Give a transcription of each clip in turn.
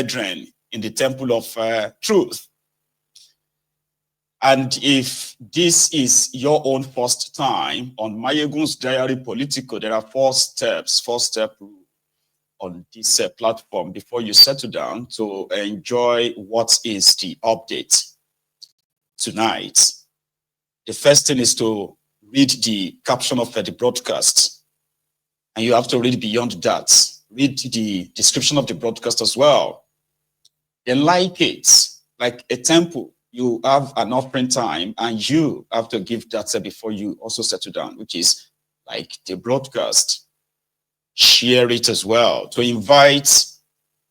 brethren in the temple of truth. And if this is your own first time on Mayegun's Diary Political, there are four steps on this platform before you settle down to enjoy what is the update tonight. The first thing is to read the caption of the broadcast, and you have to read beyond that. Read the description of the broadcast as well. Then like it, like a temple. You have an offering time, and you have to give that before you also settle down, which is like the broadcast. Share it as well to invite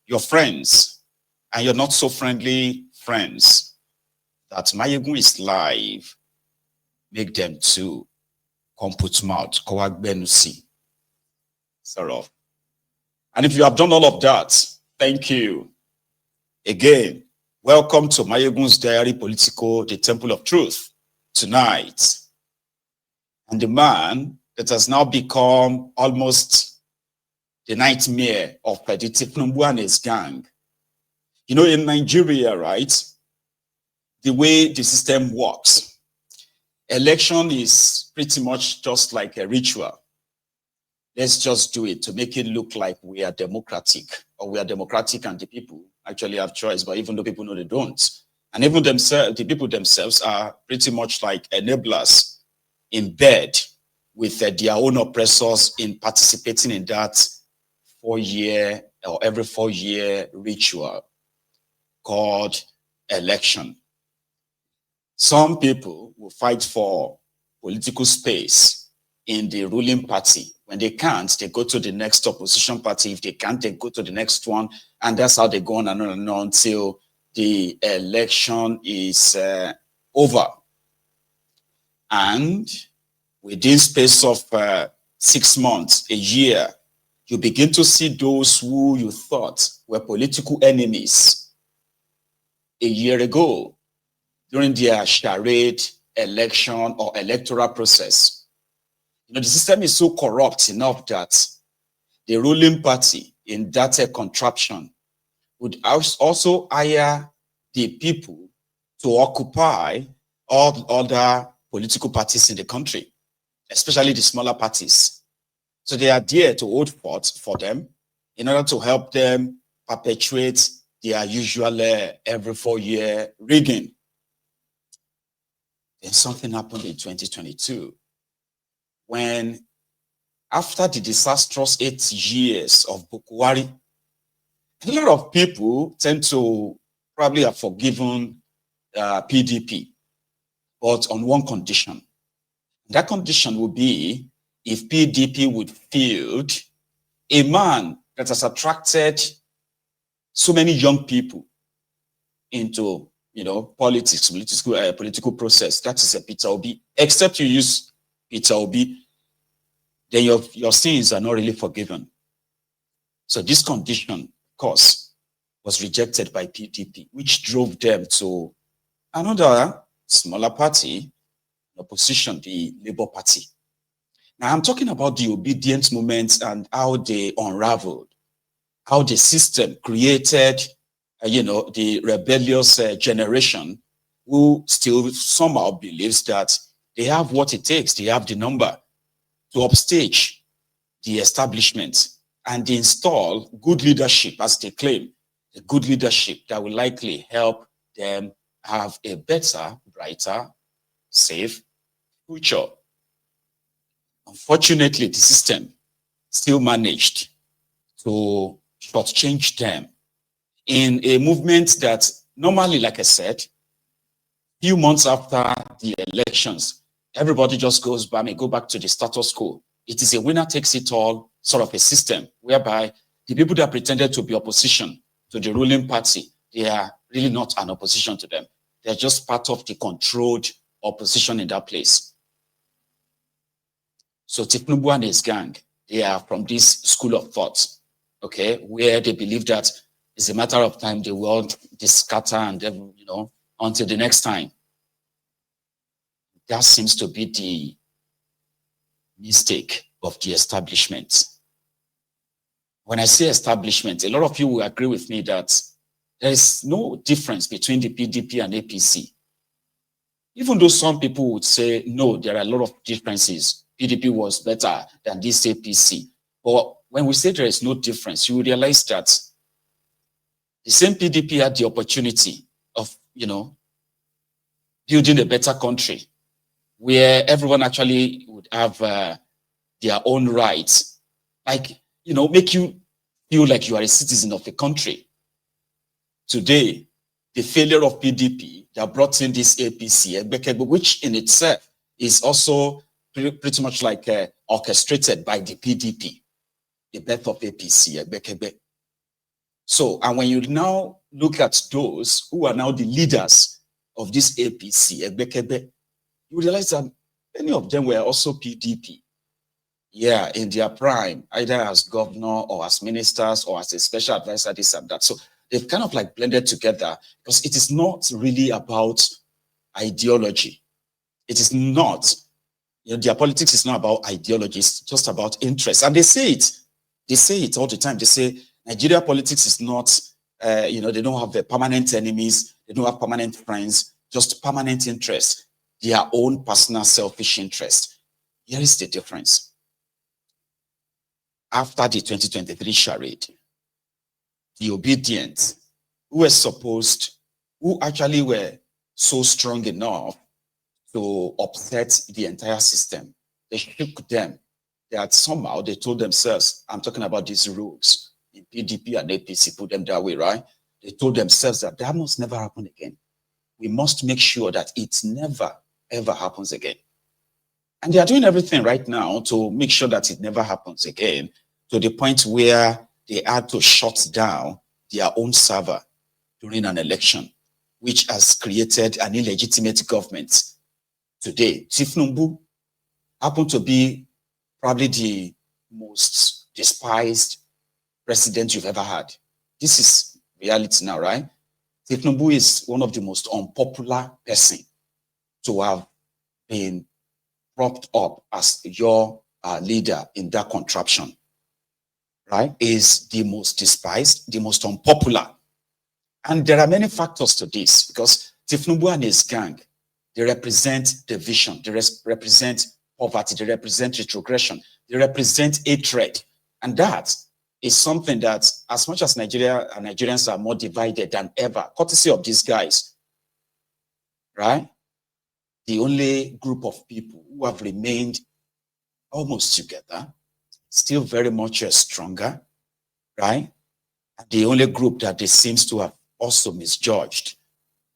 your friends and your not so friendly friends that Mayegun is live. Make them to come put mouth, Kowagbenusi. Sorry. And if you have done all of that, thank you. Again, welcome to Mayegun's Diary Political, the Temple of Truth, tonight. And the man that has now become almost the nightmare of the Tifnumbu and his gang. You know, in Nigeria, right, the way the system works, election is pretty much just like a ritual. Let's just do it to make it look like we are democratic, or we are democratic and the people actually have choice, but even though people know they don't. And even themselves, the people themselves are pretty much like enablers in bed with their own oppressors in participating in that 4-year or every 4-year ritual called election. Some people will fight for political space in the ruling party. When they can't, they go to the next opposition party. If they can't, they go to the next one. And that's how they go on and on and on until the election is over. And within space of 6 months, a year, you begin to see those who you thought were political enemies a year ago during their charade election or electoral process. You know, the system is so corrupt enough that the ruling party in that contraption would also hire the people to occupy all other political parties in the country, especially the smaller parties. So they are there to hold forth for them in order to help them perpetuate their usual every 4-year rigging. Then something happened in 2022 when, after the disastrous 8 years of Bukwari, a lot of people tend to probably have forgiven PDP, but on one condition. That condition would be if PDP would field a man that has attracted so many young people into, you know, politics, political process. That is a Peter Obi. Except you use Peter Obi, then your sins are not really forgiven. So this condition, of course, was rejected by PDP, which drove them to another smaller party, opposition, the Labour Party. Now, I'm talking about the obedient movement and how they unraveled, how the system created, the rebellious generation who still somehow believes that they have what it takes, they have the number to upstage the establishment and install good leadership, as they claim, the good leadership that will likely help them have a better, brighter, safe future. Unfortunately, the system still managed to shortchange them in a movement that normally, like I said, few months after the elections, everybody just goes back, go back to the status quo. It is a winner takes it all sort of a system whereby the people that pretended to be opposition to the ruling party, they are really not an opposition to them. They're just part of the controlled opposition in that place. So Tifnumbu and his gang, they are from this school of thought, okay, where they believe that it's a matter of time the world scatter and then, until the next time. That seems to be the mistake of the establishment. When I say establishment, a lot of you will agree with me that There is no difference between the PDP and APC. Even though some people would say, no, there are a lot of differences. PDP was better than this APC. But when we say there is no difference, you realize that the same PDP had the opportunity of, building a better country where everyone actually would have their own rights. Like, make you feel like you are a citizen of a country. Today, the failure of PDP that brought in this APC, which in itself is also pretty much like orchestrated by the PDP, the birth of APC. So, and when you now look at those who are now the leaders of this APC, you realize that many of them were also PDP. Yeah, in their prime, either as governor or as ministers or as a special advisor, this and that. So they've kind of like blended together because it is not really about ideology. It is not, their politics is not about ideology. It's just about interest. And they say it. They say it all the time. They say Nigeria politics is not, they don't have permanent enemies. They don't have permanent friends, just permanent interest, their own personal selfish interest. Here is the difference. After the 2023 charade, the obedient, who actually were so strong enough to upset the entire system, they shook them. That somehow they told themselves, I'm talking about these rogues in PDP and APC, put them that way, right? They told themselves that must never happen again. We must make sure that it never, ever happens again. And they are doing everything right now to make sure that it never happens again, to the point where they had to shut down their own server during an election, which has created an illegitimate government. Today, Tifnumbu happened to be probably the most despised president you've ever had. This is reality now, right? Tifnumbu is one of the most unpopular person to have been propped up as your leader in that contraption, right? Is the most despised, the most unpopular. And there are many factors to this because Tifnumbu and his gang, they represent division, they represent poverty, they represent retrogression, they represent hatred. And that is something that, as much as Nigeria and Nigerians are more divided than ever, courtesy of these guys, right? The only group of people who have remained almost together, still very much stronger, right? The only group that they seems to have also misjudged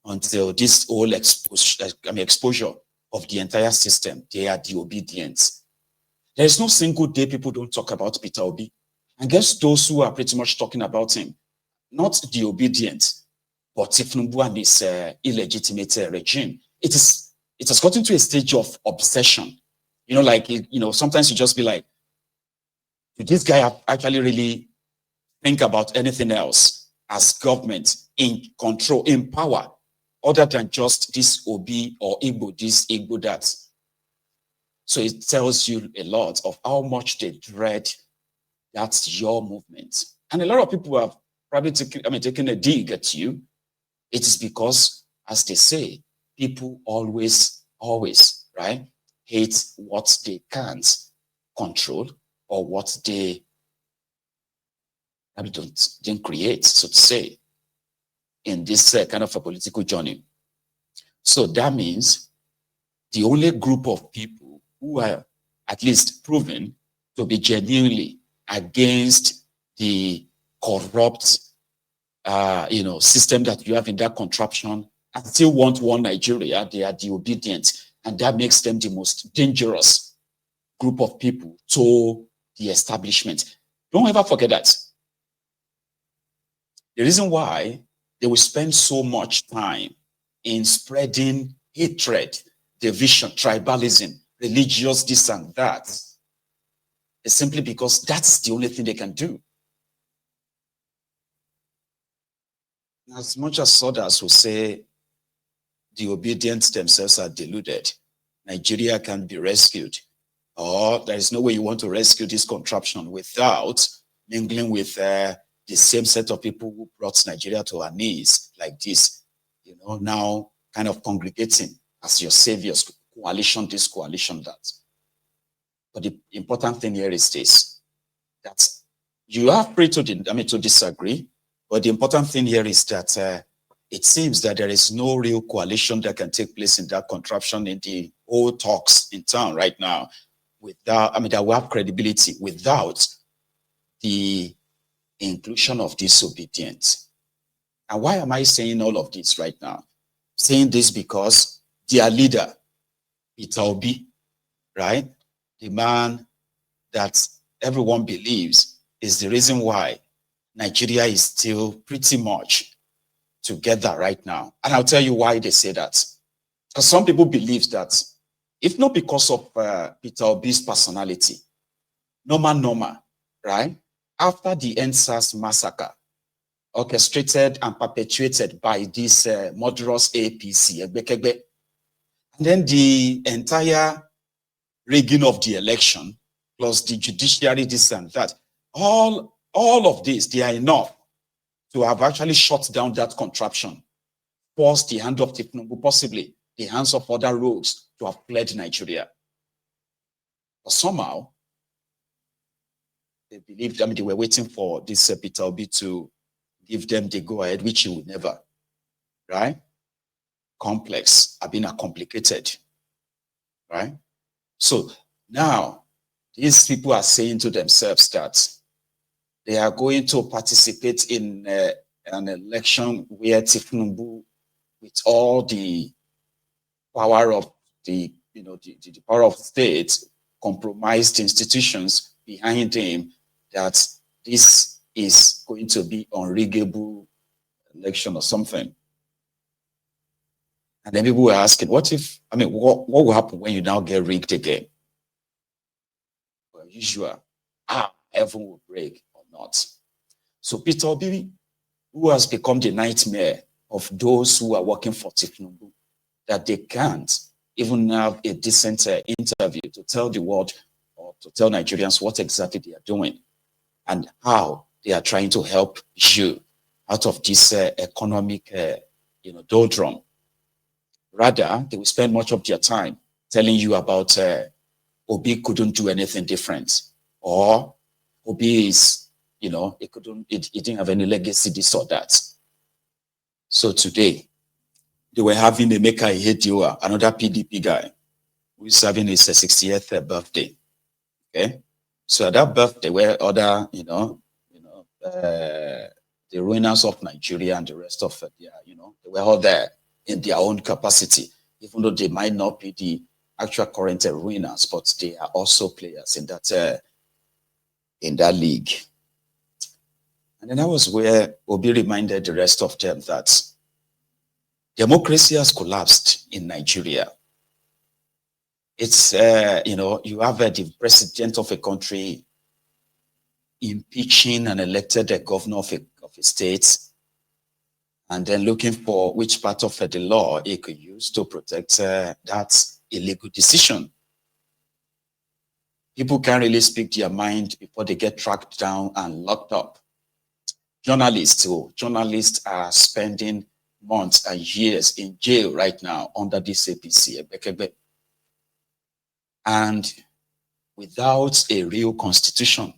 until this whole exposure of the entire system, they are the obedience. There is no single day people don't talk about Peter Obi. And guess those who are pretty much talking about him, not the obedient, but Tifnumbu and his illegitimate regime. It has gotten to a stage of obsession. Sometimes you just be like, did this guy actually really think about anything else as government in control, in power, other than just this Obi or Igbo, this Igbo that? So it tells you a lot of how much they dread that's your movement. And a lot of people have probably taken a dig at you. It is because, as they say, people always, right, hate what they can't control or what they didn't create, so to say, in this kind of a political journey. So that means the only group of people who are at least proven to be genuinely against the corrupt, system that you have in that contraption and still want one Nigeria, they are the obedient. And that makes them the most dangerous group of people to the establishment. Don't ever forget that. The reason why they will spend so much time in spreading hatred, division, tribalism, religious this and that is simply because that's the only thing they can do. As much as others will say the obedient themselves are deluded, Nigeria can be rescued, or there is no way you want to rescue this contraption without mingling with the same set of people who brought Nigeria to our knees like this, now kind of congregating as your saviors, coalition this, coalition that. But the important thing here is this, that you are free to disagree, but the important thing here is that it seems that there is no real coalition that can take place in that contraption in the whole talks in town right now without, that will have credibility without the inclusion of disobedience. And why am I saying all of this right now? Saying this because their leader, Peter Obi, right? The man that everyone believes is the reason why Nigeria is still pretty much together right now. And I'll tell you why they say that. Because some people believe that if not because of Peter Obi's personality, normal, right? After the NSAS massacre, orchestrated and perpetuated by this murderous APC, and then the entire rigging of the election, plus the judiciary, this and that, all of this, they are enough to have actually shut down that contraption, forced the hand of Tinubu, possibly the hands of other rogues to have fled Nigeria. But somehow, they believed, they were waiting for this Peter Obi to give them the go-ahead, which he would never, right? Complex, have been complicated, right? So now, these people are saying to themselves that they are going to participate in an election where Tinubu, with all the power of the power of state, compromised institutions behind him, that this is going to be unriggable election or something. And then people were asking, what will happen when you now get rigged again? Well, usual, heaven will break or not. So Peter Obi, who has become the nightmare of those who are working for Tinubu, that they can't even have a decent interview to tell the world or to tell Nigerians what exactly they are doing and how they are trying to help you out of this economic doldrum. Rather, they will spend much of their time telling you about Obi couldn't do anything different, or Obi is, he didn't have any legacy, this or that. So today, they were having a Emeka Ihedioha, another PDP guy, who is having his 60th birthday. Okay, so at that birthday, where other, the ruiners of Nigeria and the rest of their, they were all there in their own capacity, even though they might not be the actual current ruiners, but they are also players in that league. And then that was where Obi reminded the rest of them that democracy has collapsed in Nigeria. It's, you have the president of a country impeaching an elected governor of a state, and then looking for which part of the law he could use to protect that illegal decision. People can't really speak their mind before they get tracked down and locked up. Journalists are spending months and years in jail right now under this APC. And without a real constitution,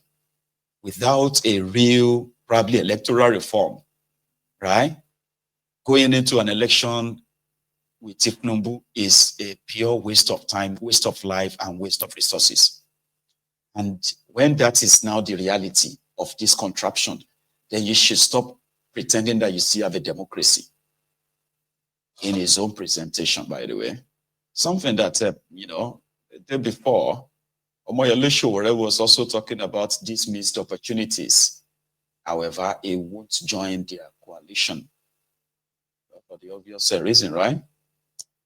without a real, probably electoral reform, right? Going into an election with Tinubu is a pure waste of time, waste of life, and waste of resources. And when that is now the reality of this contraption, then you should stop pretending that you still have a democracy. In his own presentation, by the way, something that, the day before, Omoyele Sowore was also talking about these missed opportunities. However, he won't join their coalition for the obvious reason, right?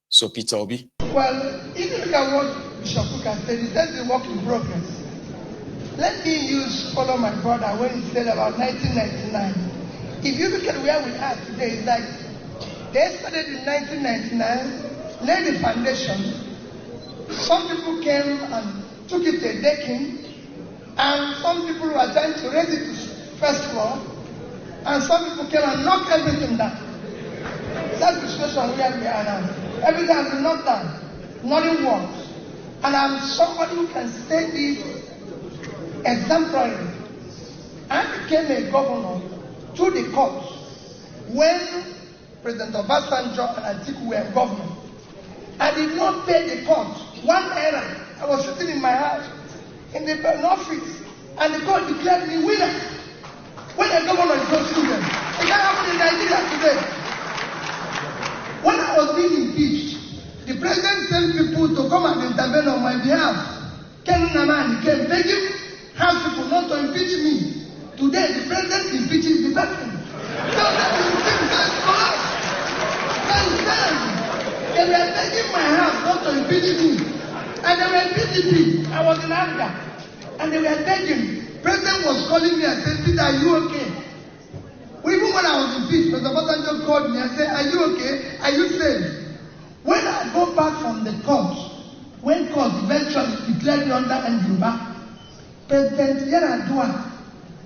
So, Peter Obi. Well, if you look at what Bishop Kuka said, he says the work in progress. Let me follow my brother when he said about 1999. If you look at where we are today, it's like they started in 1999, laid the foundation. Some people came and took it to a decking, and some people were trying to raise it to first floor, And some people came and knocked everything down. That's the situation where we are now. Everything has been knocked down. Nothing works. And I'm somebody who can say this exemplarily. I became a governor through the courts when President Obasanjo and Atiku were governor. I did not pay the court 1 naira. I was sitting in my house in the office, and the court declared me winner. When a governor is not student, it can happen in Nigeria today. When I was being impeached, the president sent people to come and intervene on my behalf. Ken Namani came begging house people not to impeach me. Today, the president impeaches the person. So that is the thing that collapse. They were begging my house not to impeach me. And they were PDP. I was in anger. And they were begging. President was calling me and said, Peter, are you okay? Even when I was impeached, President Obasanjo called me and said, are you okay? Are you safe? When I go back from the court, when court eventually declared me under Njuba, President Yaradua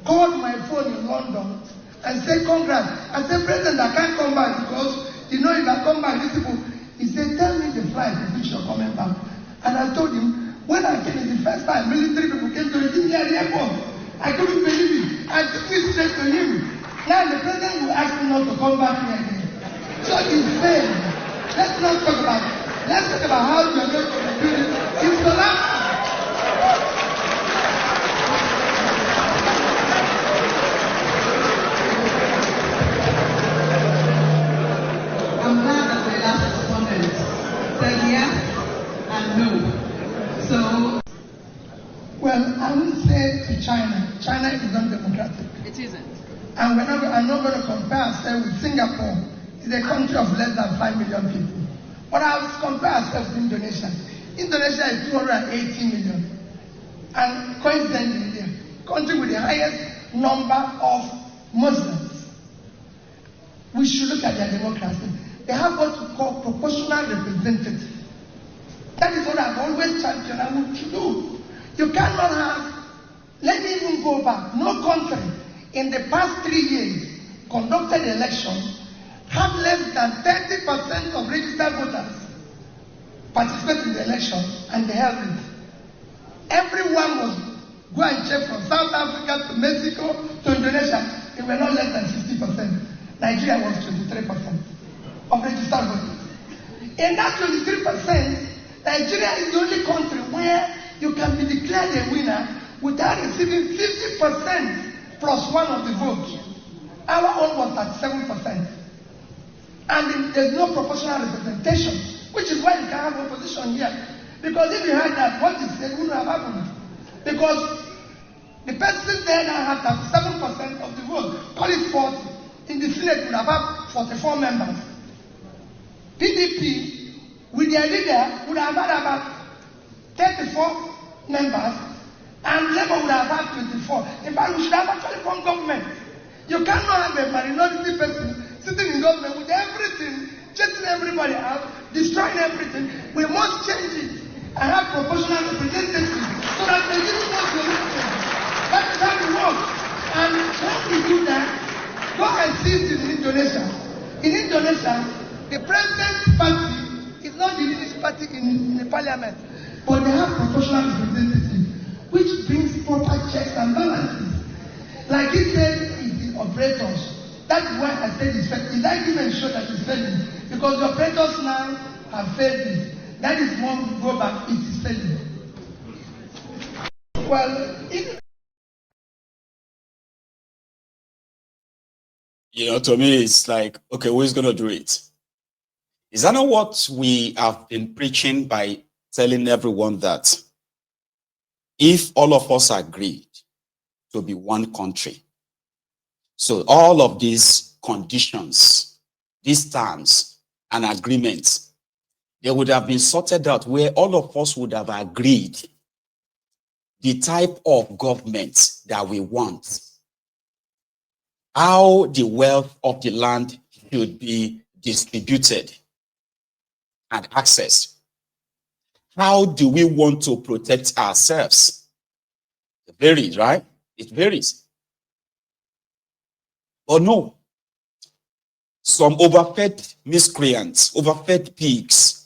called my phone in London and said, congrats. I said, President, I can't come back because, if I come back, these people, he said, tell me the flight in which you're coming back. And I told him, when I came in the first time, military people came to receive me at the airport. I couldn't believe it. I took me straight to him. Now the president will ask me not to come back here again. So it's fair. Let's not talk about it. Let's talk about how we are going to do it. It's collapsing. I'm glad that my last respondent said yes and no. So, well, I would say to China is not democratic. it isn't. And I'm not going to compare ourselves with Singapore. It's a country of less than 5 million people. But I'll compare ourselves with Indonesia. Indonesia is 280 million. And coincidentally, India, country with the highest number of Muslims. We should look at their democracy. They have what we call proportional representative. That is what I've always championed and want to do. You cannot have, let me even go back, no country in the past 3 years conducted elections have less than 30% of registered voters participate in the election and they held it. Everyone was go and check from South Africa to Mexico to Indonesia. They were not less than 50%. Nigeria was 23% of registered voters. In that 23%, Nigeria is the only country where you can be declared a winner without receiving 50% plus one of the votes. Our own was at 7%. And there's no proportional representation, which is why you can have opposition here. Because if you had that, what you said wouldn't have happened. Because the person there now has 7% of the vote, call it 40. In the Senate would have had 44 members. PDP, with their leader, would have had about 34 members, and Labour would have had 24. In fact, we should have actually formed government. You cannot have a minority person sitting in government with everything, chasing everybody out, destroying everything. We must change it and have proportional representation so that the legitimate solution. That is how it works. And when we do that, go and see it in Indonesia. In Indonesia, the president's party is not the leading party in the parliament, but they have proportional representation, which brings proper checks and balances. Like he said, it's the operators. That's why I said it's failing. His argument shows that it's failing. Because the operators now have failed it. That is when we go back, it is failing. Well, to me, it's like, okay, who is going to do it? Is that not what we have been preaching by telling everyone that if all of us agreed to be one country, so all of these conditions, these terms and agreements, they would have been sorted out where all of us would have agreed the type of government that we want, how the wealth of the land should be distributed and accessed. How do we want to protect ourselves? It varies, right? It varies. But no, some overfed miscreants, overfed pigs,